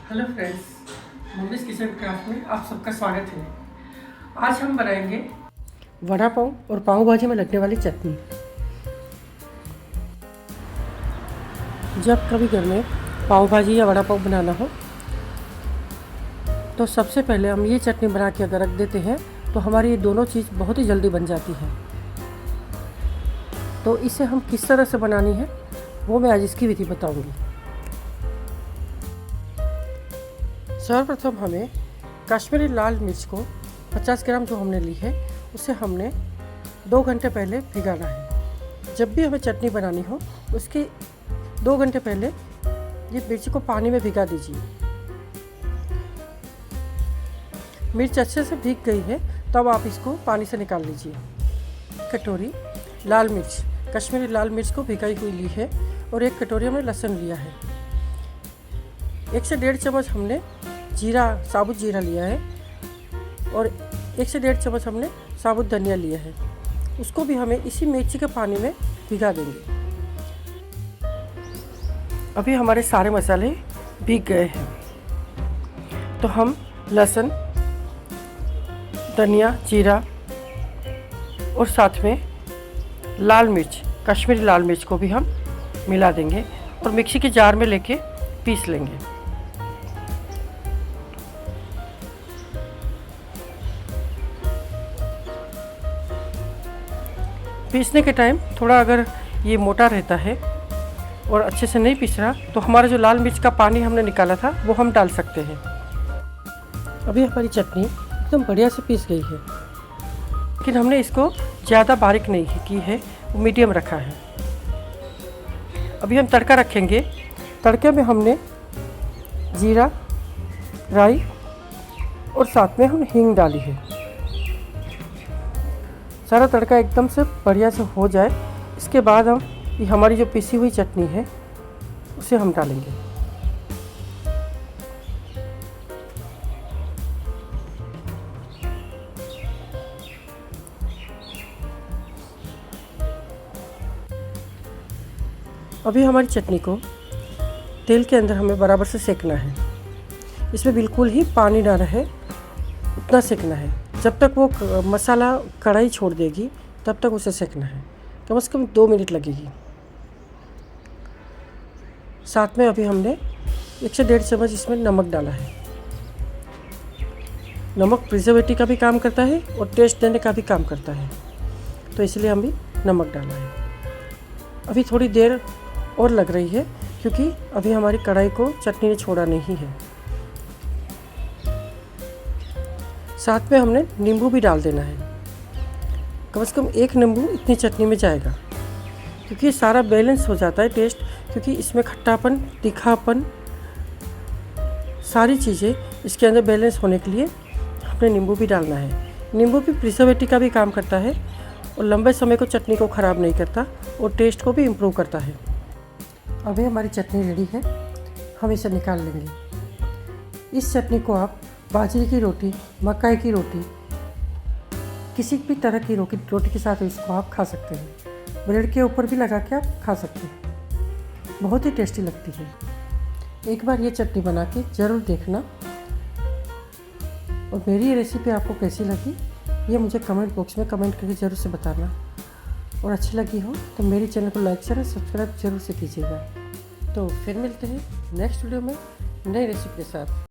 Hello friends, mummy's kitchen craft में आप सबका स्वागत है। आज हम बनाएंगे वड़ा पाव और पाव भाजी में लगने वाली चटनी। जब कभी घर में पाव भाजी या वड़ा पाव बनाना हो तो सबसे पहले हम ये चटनी बना के अगर रख देते हैं तो हमारी ये दोनों चीज़ बहुत ही जल्दी बन जाती है। तो इसे हम किस तरह से बनानी है वो मैं आज इसकी विधि बताऊंगी। सर्वप्रथम हमें कश्मीरी लाल मिर्च को 50 ग्राम जो हमने ली है उसे हमने 2 घंटे पहले भिगाना है। जब भी हमें चटनी बनानी हो उसके 2 घंटे पहले ये मिर्च को पानी में भिगा दीजिए। मिर्च अच्छे से भीग गई है तब आप इसको पानी से निकाल लीजिए। कटोरी लाल मिर्च, कश्मीरी लाल मिर्च को भिगाई हुई ली है और 1 कटोरी हमने लहसुन लिया है। 1 से 1.5 चम्मच हमने जीरा, साबुत जीरा लिया है और 1 से 1.5 चम्मच हमने साबुत धनिया लिया है। उसको भी हमें इसी मिर्ची के पानी में भिगा देंगे। अभी हमारे सारे मसाले भीग गए हैं तो हम लहसुन, धनिया, जीरा और साथ में लाल मिर्च, कश्मीरी लाल मिर्च को भी हम मिला देंगे और मिक्सी के जार में लेके पीस लेंगे। पीसने के टाइम थोड़ा अगर ये मोटा रहता है और अच्छे से नहीं पीस रहा तो हमारा जो लाल मिर्च का पानी हमने निकाला था वो हम डाल सकते हैं। अभी हमारी चटनी एकदम बढ़िया से पीस गई है, लेकिन हमने इसको ज़्यादा बारीक नहीं की है, वो मीडियम रखा है। अभी हम तड़का रखेंगे। तड़के में हमने जीरा, राई और साथ में हम हींग डाली है। सारा तड़का एकदम से बढ़िया से हो जाए इसके बाद हम ये हमारी जो पिसी हुई चटनी है उसे हम डालेंगे। अभी हमारी चटनी को तेल के अंदर हमें बराबर से सेकना है। इसमें बिल्कुल ही पानी ना रहे उतना सेकना है। जब तक वो मसाला कढ़ाई छोड़ देगी तब तक उसे सेकना है। कम से कम 2 मिनट लगेगी। साथ में अभी हमने 1 से 1.5 चम्मच इसमें नमक डाला है। नमक प्रिजर्वेटिव का भी काम करता है और टेस्ट देने का भी काम करता है, तो इसलिए हम भी नमक डाला है। अभी थोड़ी देर और लग रही है क्योंकि अभी हमारी कढ़ाई को चटनी ने छोड़ा नहीं है। साथ में हमने नींबू भी डाल देना है। कम से कम 1 नींबू इतनी चटनी में जाएगा क्योंकि सारा बैलेंस हो जाता है टेस्ट, क्योंकि इसमें खट्टापन, तीखापन, सारी चीज़ें इसके अंदर बैलेंस होने के लिए हमने नींबू भी डालना है। नींबू भी प्रिजर्वेटिव का भी काम करता है और लंबे समय को चटनी को ख़राब नहीं करता और टेस्ट को भी इम्प्रूव करता है। अभी हमारी चटनी रेडी है, हम इसे निकाल लेंगे। इस चटनी को आप बाजरे की रोटी, मक्का की रोटी, किसी भी तरह की रोटी के साथ इसको आप खा सकते हैं। ब्रेड के ऊपर भी लगा के आप खा सकते हैं। बहुत ही टेस्टी लगती है। एक बार ये चटनी बना के ज़रूर देखना और मेरी ये रेसिपी आपको कैसी लगी ये मुझे कमेंट बॉक्स में कमेंट करके ज़रूर से बताना। और अच्छी लगी हो तो मेरे चैनल को लाइक, शेयर और सब्सक्राइब जरूर से कीजिएगा। तो फिर मिलते हैं नेक्स्ट वीडियो में नई रेसिपी के साथ।